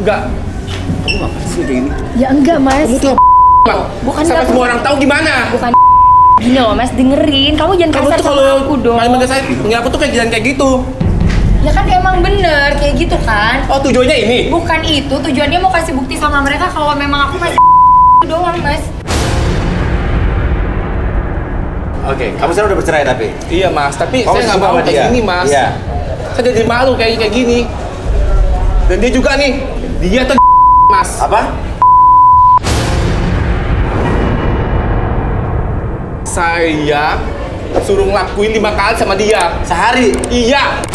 Enggak. Kamu ngapain sih kayak gini? Ya enggak, Mas. Kamu tuh bukan sampai semua orang tahu gimana? Bukan gini loh, Mas, dengerin. Kamu jangan kasar sama aku dong. Main saya, aku tuh kayak jalan kayak gitu. Ya kan emang bener kayak gitu kan? Oh, tujuannya ini? Bukan itu, tujuannya mau kasih bukti sama mereka kalau memang aku masih doang, Mas. Oke, kamu sekarang udah bercerai tapi? Iya, Mas, tapi Kamu saya nggak mau kayak gini, Mas. Iya. Saya jadi malu kayak gini. Dan dia juga nih, dia tuh Mas. Apa? Saya suruh ngelakuin 5 kali sama dia. Sehari? Iya.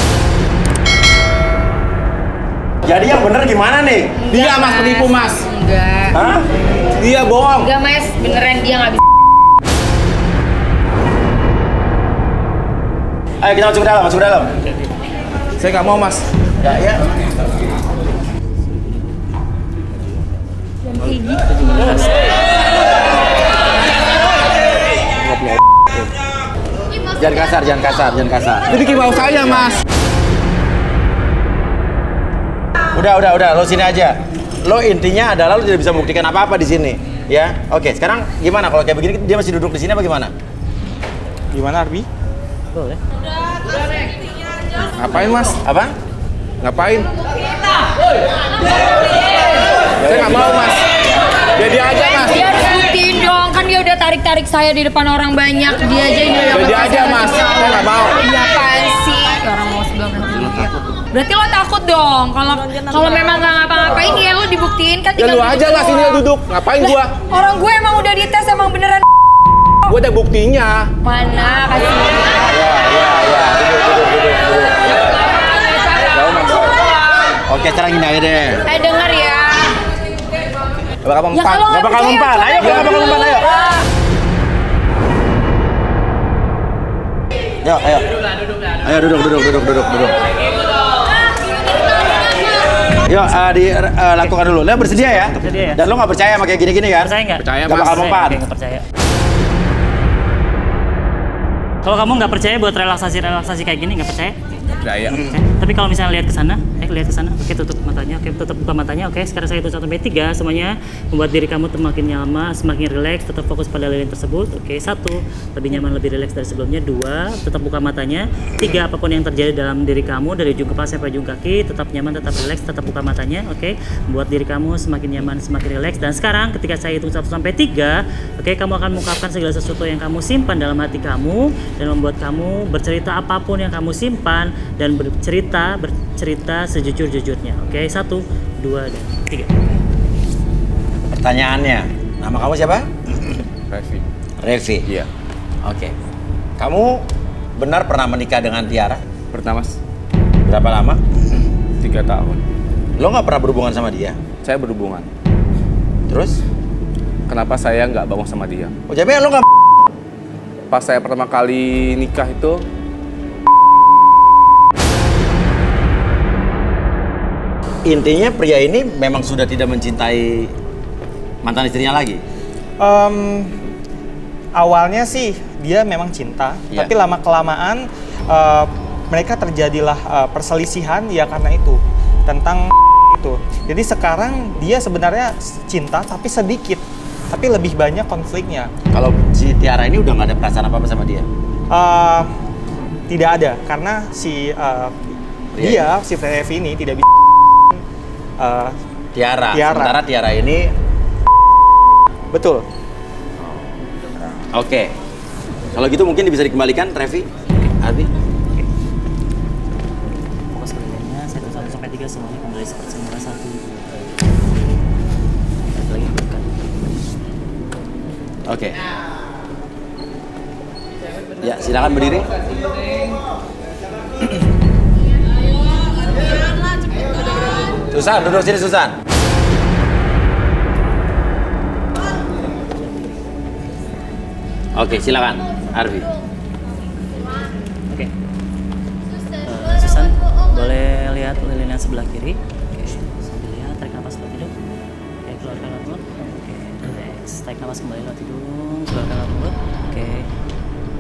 Jadi yang bener gimana nih? Dia, Mas, penipu, Mas. Enggak. Hah? Dia bohong. Enggak, Mas. Beneran dia nggak bisa. Ayo kita masuk ke dalam, masuk ke dalam. Saya nggak mau, Mas. Ya, ya. Kayak gitu. Jangan kasar, jangan kasar, jangan kasar. Jadi bikin mau saya, Mas. Udah, lo sini aja. Lo intinya adalah lo tidak bisa membuktikan apa-apa di sini, ya. Oke, sekarang gimana kalau kayak begini dia masih duduk di sini apa gimana? Gimana, Arbi? Boleh. Ngapain, Mas? Apa? Ngapain? Saya nggak mau, Mas. Dia aja, Mas. Dia harus buktiin dong, kan dia udah tarik-tarik saya di depan orang banyak. Dia aja yang Dia aja, Mas. Saya nggak mau. Iya, apaan sih? Orang mau sebelah dia. Berarti lo takut dong, kalau memang nggak ngapa-ngapain ya lo dibuktiin kan. Ya lu aja lah sini duduk. Ngapain gua? Orang gue emang udah dites, emang beneran. Gua ada buktinya. Mana? Kasih. Ya. Duduk. Jauh, Mas. Oke, sekarang gini aja deh. Denger ya. Gak bakal mempan. kalau Gak bakal mempan. Ayo, gak bakal mempan, ayo. Ayo. Ayo duduk. Yuk, lakukan dulu. Lo bersedia ya? Bersedia ya. Dan lo nggak percaya sama kayak gini-gini kan? Percaya nggak? Percaya, Nggak Mas. bakal mempan. Nggak percaya. Kalau kamu nggak percaya buat relaksasi kayak gini, nggak percaya? Percaya. Oke. Tapi kalau misalnya lihat ke sana, lihat ke sana. Oke, tutup matanya. Oke, tutup buka matanya. Oke, sekarang saya hitung 1 sampai 3 semuanya membuat diri kamu semakin nyaman, semakin rileks, tetap fokus pada lilin tersebut. Oke, 1, lebih nyaman, lebih rileks dari sebelumnya. 2, tetap buka matanya. 3, apapun yang terjadi dalam diri kamu dari ujung kepala sampai ujung kaki, tetap nyaman, tetap rileks, tetap buka matanya. Oke, membuat diri kamu semakin nyaman, semakin rileks. Dan sekarang ketika saya hitung 1 sampai 3, oke, kamu akan mengungkapkan segala sesuatu yang kamu simpan dalam hati kamu dan membuat kamu bercerita apapun yang kamu simpan dan bercerita sejujur-jujurnya. Oke, 1, 2, dan 3. Pertanyaannya, nama kamu siapa? Revi. Revi. Iya. Oke. Kamu benar pernah menikah dengan Tiara? Pertama, Mas. Berapa lama? 3 tahun. Lo nggak pernah berhubungan sama dia? Saya berhubungan. Terus? Kenapa saya nggak bangun sama dia? Oh, jadi lo nggak? Pas saya pertama kali nikah itu, Intinya pria ini memang sudah tidak mencintai mantan istrinya lagi? Awalnya sih dia memang cinta, Iya. tapi lama-kelamaan mereka terjadilah perselisihan ya karena itu, tentang itu. Jadi sekarang dia sebenarnya cinta tapi sedikit, tapi lebih banyak konfliknya. Kalau si Tiara ini udah nggak ada perasaan apa-apa sama dia? Tidak ada, karena si Revi ini tidak bisa Tiara. Tiara. Sementara Tiara ini betul. Oke. Kalau gitu mungkin bisa dikembalikan, Revi? Arbi? Fokus ke lilinnya. Saya hitung 1 sampai 3 semuanya kembali seperti semula. 1, 2. Lagi bukan. Oke. Ya, silakan berdiri. Susan, duduk sini Susan. Oke, silakan, Arvi. Oke. Susan, boleh lihat lilin yang sebelah kiri. Oke, sambil lihat, tarik nafas lewat hidung. Oke, keluarkan lewat mulut. Oke, relax. Tarik nafas kembali lewat hidung, keluarkan lewat mulut. Oke,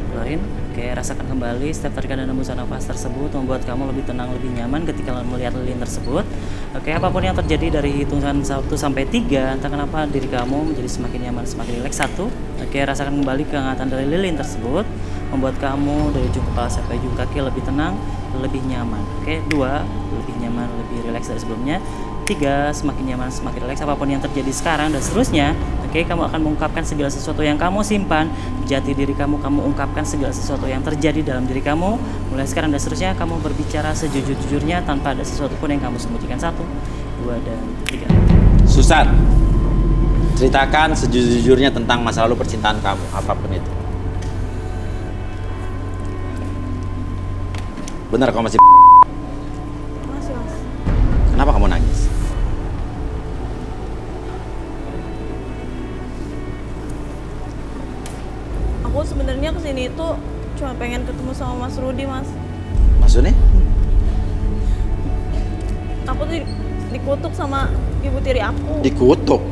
keluarin. Oke, rasakan kembali setiap tarikan dan hembusan nafas tersebut membuat kamu lebih tenang, lebih nyaman ketika melihat lilin tersebut. Oke, apapun yang terjadi dari hitungan 1 sampai 3, entah kenapa diri kamu menjadi semakin nyaman, semakin rileks. 1, oke, rasakan kembali kehangatan dari lilin tersebut, membuat kamu dari ujung kepala sampai ujung kaki lebih tenang, lebih nyaman. Oke, 2, lebih nyaman, lebih rileks dari sebelumnya. 3, semakin nyaman, semakin rileks. Apapun yang terjadi sekarang dan seterusnya, oke, kamu akan mengungkapkan segala sesuatu yang kamu simpan, jati diri kamu ungkapkan segala sesuatu yang terjadi dalam diri kamu. Mulai sekarang dan seterusnya, kamu berbicara sejujur-jujurnya tanpa ada sesuatu pun yang kamu sembunyikan. 1, 2, dan 3. Susan, ceritakan sejujurnya tentang masa lalu percintaan kamu, apapun itu. Benar kamu masih... Masih, Mas. Kenapa kamu nangis? Aku sebenarnya kesini itu cuma pengen ketemu sama Mas Rudi, Mas. Maksudnya? Aku tuh dikutuk sama ibu tiri aku. Dikutuk?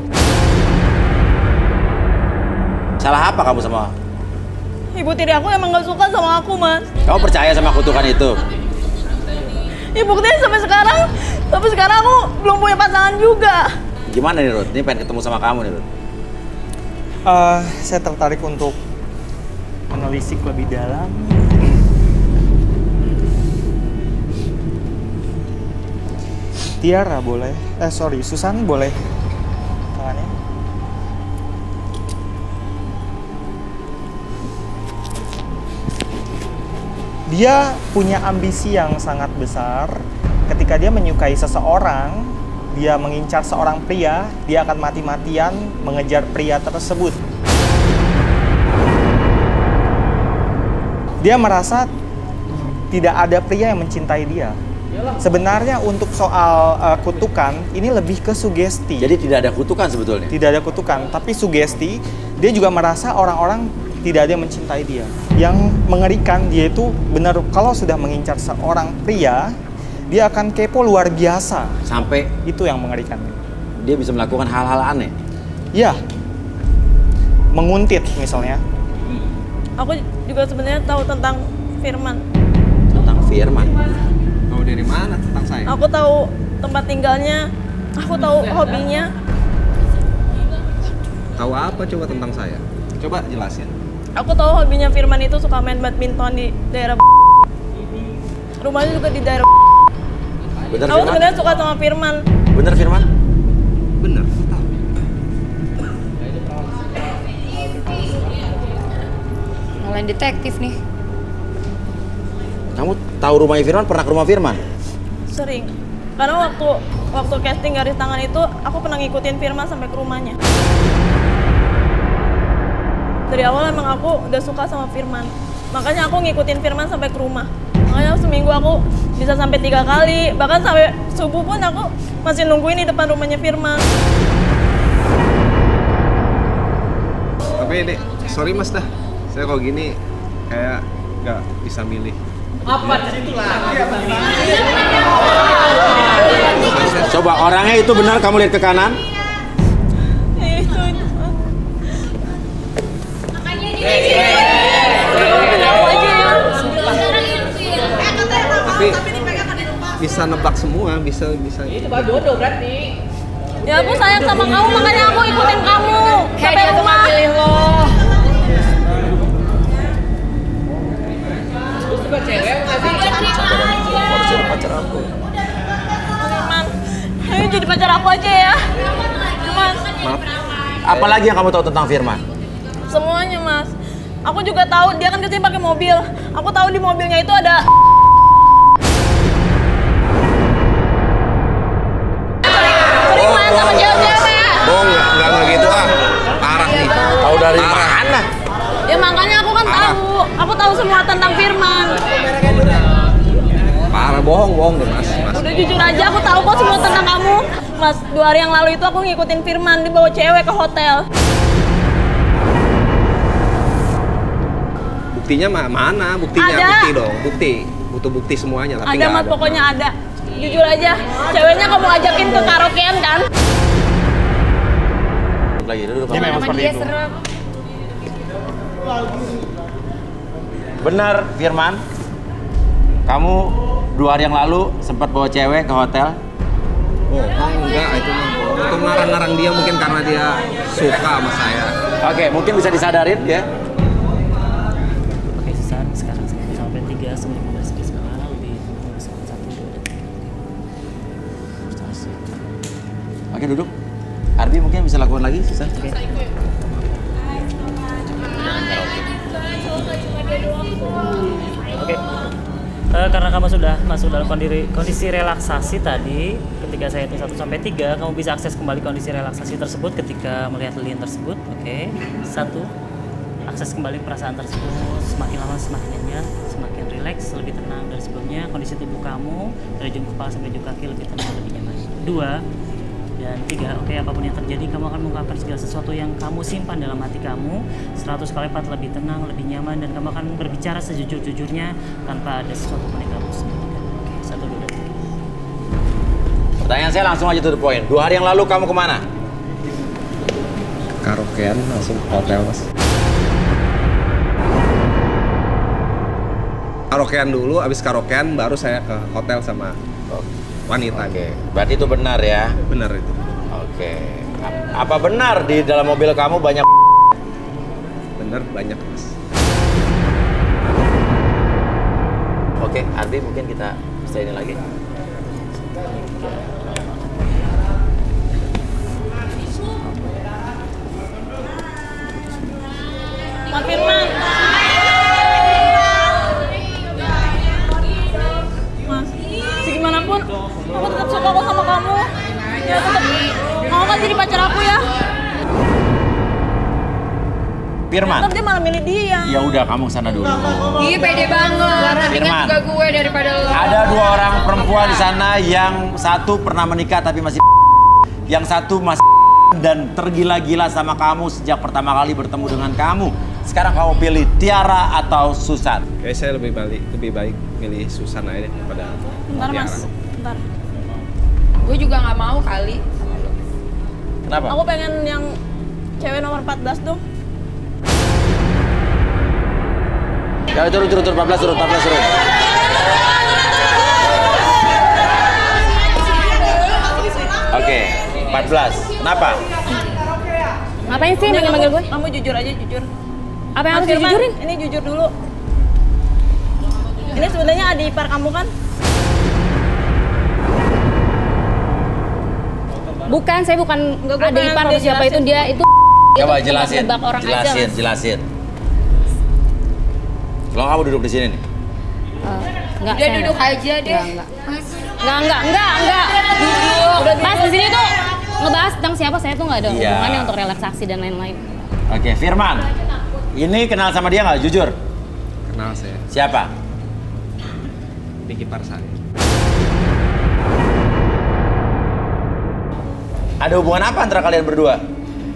Salah apa kamu sama... Ibu tiri aku emang gak suka sama aku, Mas. Kamu percaya sama kutukan itu? Ya buktinya sampai sekarang aku belum punya pasangan juga. Gimana nih Ruth? Ini pengen ketemu sama kamu nih Ruth. Saya tertarik untuk menelisik lebih dalam. Tiara boleh? Susan boleh? Tangannya. Dia punya ambisi yang sangat besar. Ketika dia menyukai seseorang, dia mengincar seorang pria, dia akan mati-matian mengejar pria tersebut. Dia merasa tidak ada pria yang mencintai dia. Sebenarnya untuk soal kutukan, ini lebih ke sugesti. Jadi tidak ada kutukan sebetulnya? Tidak ada kutukan, tapi sugesti. Dia juga merasa orang-orang tidak ada yang mencintai dia. Yang mengerikan, dia itu benar kalau sudah mengincar seorang pria, dia akan kepo luar biasa. Sampai itu yang mengerikan. Dia bisa melakukan hal-hal aneh? Iya. Menguntit misalnya. Aku juga sebenarnya tahu tentang Firman. Tentang Firman? Tahu dari mana tentang saya? Aku tahu tempat tinggalnya, aku tahu hobinya. Tahu apa coba tentang saya? Coba jelasin. Aku tahu hobinya Firman itu suka main badminton di daerah. Rumahnya juga di daerah. Bener Aku Firman? sebenarnya suka sama Firman. Bener Firman? Bener, aku tahu. Ngalahin detektif nih. Kamu tahu rumahnya Firman? Pernah ke rumah Firman? Sering. Karena waktu casting garis tangan itu, aku pernah ngikutin Firman sampai ke rumahnya. Dari awal emang aku udah suka sama Firman. Makanya aku ngikutin Firman sampai ke rumah. Makanya seminggu aku bisa sampai 3 kali. Bahkan sampai subuh pun aku masih nungguin di depan rumahnya Firman. Tapi ini, sorry mas dah. Saya kalau gini kayak nggak bisa milih. Coba orangnya itu benar, kamu lihat ke kanan. Itu. Tapi bisa nebak semua, bisa. Itu baru bodoh berarti. Ya aku sayang sama kamu, makanya aku ikutin kamu sampai Dia tuh rumah. nggak pilih lo. Pacar aku. Firman, ayo jadi pacar aku aja ya. Mas, Maaf. Apalagi yang kamu tahu tentang Firman? semuanya mas. Aku juga tahu dia kan kesini pakai mobil. Aku tahu di mobilnya itu ada. Sering main sama cewek-cewek. Bohong, nggak gitu ah. Parah nih. Tahu dari mana? Ya makanya aku kan tahu. Aku tahu semua tentang Firman. Parah, bohong deh mas. Udah jujur aja, aku tahu kok semua tentang kamu. Mas, 2 hari yang lalu itu aku ngikutin Firman dibawa cewek ke hotel. Buktinya mana? Buktinya Ada. bukti dong, bukti. Butuh bukti semuanya, tapi Ada nggak mas, ada. pokoknya ada. Jujur aja, ceweknya kamu ajakin ke karaokean kan? Lagi duduk. Dia memang Sama seperti dia itu. serem. Benar Firman? Kamu 2 hari yang lalu sempat bawa cewek ke hotel? Bohong enggak, itu mah bohong. Untuk ngarang-ngarang dia mungkin karena dia suka sama saya. Oke, mungkin bisa disadarin ya. Oke, Susan, sekarang sampai 3 sebelum 15 skala lebih 1 2 3. Oke, duduk. Arbi mungkin bisa lakukan lagi, Susan. Oke. Oke. Karena kamu sudah masuk dalam kondisi relaksasi tadi, ketika saya hitung 1 sampai 3, kamu bisa akses kembali kondisi relaksasi tersebut ketika melihat lilin tersebut. Oke. 1. Akses kembali perasaan tersebut. Semakin lama semakin nyenyak, semakin rileks, lebih tenang dari sebelumnya. Kondisi tubuh kamu dari ujung kepala sampai ujung kaki lebih tenang, lebih nyaman. 2. Dan 3, oke, apapun yang terjadi, kamu akan mengungkapkan segala sesuatu yang kamu simpan dalam hati kamu 100 kali lipat lebih tenang, lebih nyaman, dan kamu akan berbicara sejujur-jujurnya tanpa ada sesuatu pun yang kamu sembunyikan. Oke, 1 2 3. Pertanyaan saya langsung aja to the point. 2 hari yang lalu kamu kemana? Karaokean langsung ke hotel, Mas. Karaokean dulu, abis karaokean baru saya ke hotel sama wanita. Oke, berarti itu benar ya? Bener itu. Oke. Apa benar di dalam mobil kamu banyak? Bener, banyak, Mas. Oke, Arbi mungkin kita bisa ini lagi. Mas Firman. Mas, segimanapun aku tetap suka kok sama kamu. Ya tetap mau kan jadi pacar aku ya. Firman. Tetap dia malah milih dia. Ya udah, kamu sana dulu. Ih, pede banget. Mendingan Firman. juga gue daripada lo. Ada 2 orang perempuan di sana, yang satu pernah menikah tapi masih yang satu masih dan tergila-gila sama kamu sejak pertama kali bertemu dengan kamu. Sekarang kamu pilih Tiara atau Susan? Kayak saya lebih baik milih Susan aja daripada Bentar Tiara. Mas, bentar. Gue juga nggak mau kali. Kenapa? Aku pengen yang cewek nomor 14 dong. Ya, turun 14 turun. Oke, 14. Kenapa? Ngapain sih manggil-manggil gue? Kamu jujur aja, jujur. Apa yang Mas harus Firman, dijujurin? ini jujur dulu. Ini sebenarnya adik ipar kamu kan? Bukan, saya bukan Enggak, gue ada pengen ipar dia atau siapa jelasin. itu, dia itu Coba itu jelasin. nebak orang aja, Mas. Jelasin. Kalau kamu duduk di sini nih. Enggak, Udah saya duduk enggak. aja deh. Enggak. Duduk. Mas, di sini tuh ngebahas tentang siapa, saya tuh nggak ada Iya. hubungannya untuk relaksasi dan lain-lain. Oke, Firman. Ini kenal sama dia nggak? Jujur. Kenal saya, Siapa? adik ipar saya. Ada hubungan apa antara kalian berdua?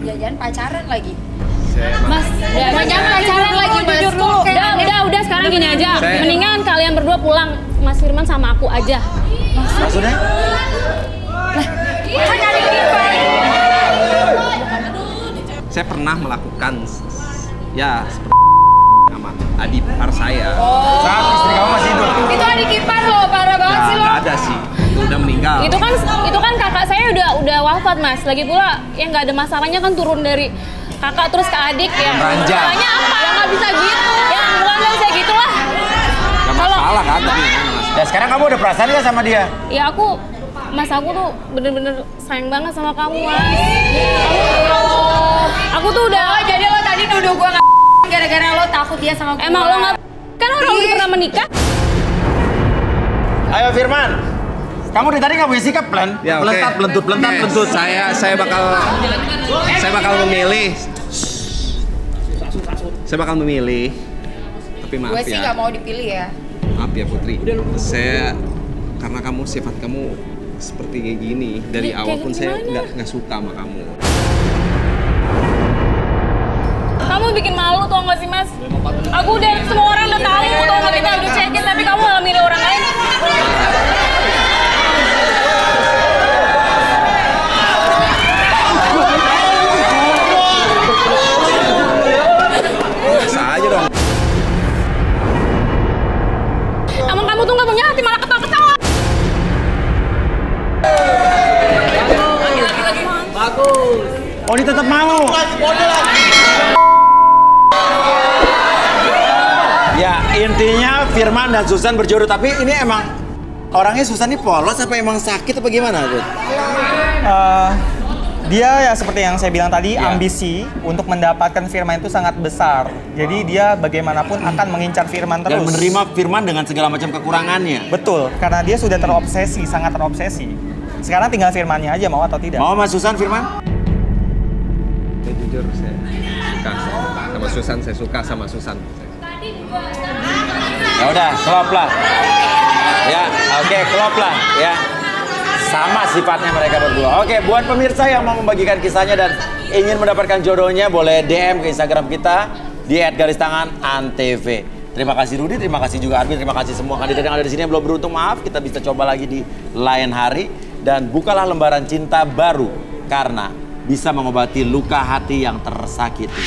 Jangan pacaran lagi. Saya Mas, jangan pacaran lagi, jujur dulu. Udah, sekarang gini aja. Saya- Mendingan kalian berdua pulang, Mas Firman sama aku aja. Maksudnya? Kan ada ipar. Saya pernah melakukan ya seperti sama adik ipar saya. Saat istri kamu masih hidup. Itu adik ipar lo, parah banget sih lo. Nggak ada sih, itu udah meninggal. Itu kan kakak saya udah wafat, Mas. Lagi pula yang nggak ada masalahnya kan turun dari kakak terus ke adik ya. Ranjang. Masalahnya apa? Ya nggak bisa gitu. Ya nggak bisa gitu lah. Nggak masalah kan, tapi gimana, Mas? Ya sekarang kamu udah perasaan nggak sama dia? Ya aku tuh bener-bener sayang banget sama kamu, Mas. Aku tuh udah. Oh, jadi lo tadi nuduh gue nggak gara-gara lo takut dia sama gue. Emang lo nggak? Kan orang udah pernah menikah. Ayo Firman. Kamu dari tadi nggak punya sikap, Plan? Ya, oke. Pelentut. Oke, saya bakal memilih. Saya bakal memilih. Tapi maaf Gue sih ya. nggak mau dipilih ya. Maaf ya Putri. Karena sifat kamu seperti kayak gini dari Kayak awal pun saya gimana? nggak suka sama kamu. Kamu bikin malu tau gak sih, Mas? Aku udah, semua orang udah tahu tau gak, kita udah cekin, tapi kamu malah milih orang lain. Biasa aja dong. Emang kamu tuh gak punya hati, malah ketawa-ketawa. Oh, ini tetap mau. Ya, intinya Firman dan Susan berjodoh, tapi ini emang orangnya Susan ini polos apa emang sakit apa gimana, Bud? Dia ya seperti yang saya bilang tadi, ambisi untuk mendapatkan Firman itu sangat besar. Jadi dia bagaimanapun akan mengincar Firman terus. Dan menerima Firman dengan segala macam kekurangannya. Betul, karena dia sudah terobsesi, sangat terobsesi. Sekarang tinggal Firmannya aja mau atau tidak. Mau Mas Susan, Firman? Ya jujur saya suka sama Susan, saya suka sama Susan. Ya udah, klop lah. Ya, oke, klop lah ya. Sama sifatnya mereka berdua. Oke, buat pemirsa yang mau membagikan kisahnya dan ingin mendapatkan jodohnya, boleh DM ke Instagram kita di @garistanganantv. Terima kasih Rudi, terima kasih juga Arvin, terima kasih semua kandidat yang ada di sini yang belum beruntung. Maaf, kita bisa coba lagi di lain hari. Dan bukalah lembaran cinta baru karena bisa mengobati luka hati yang tersakiti.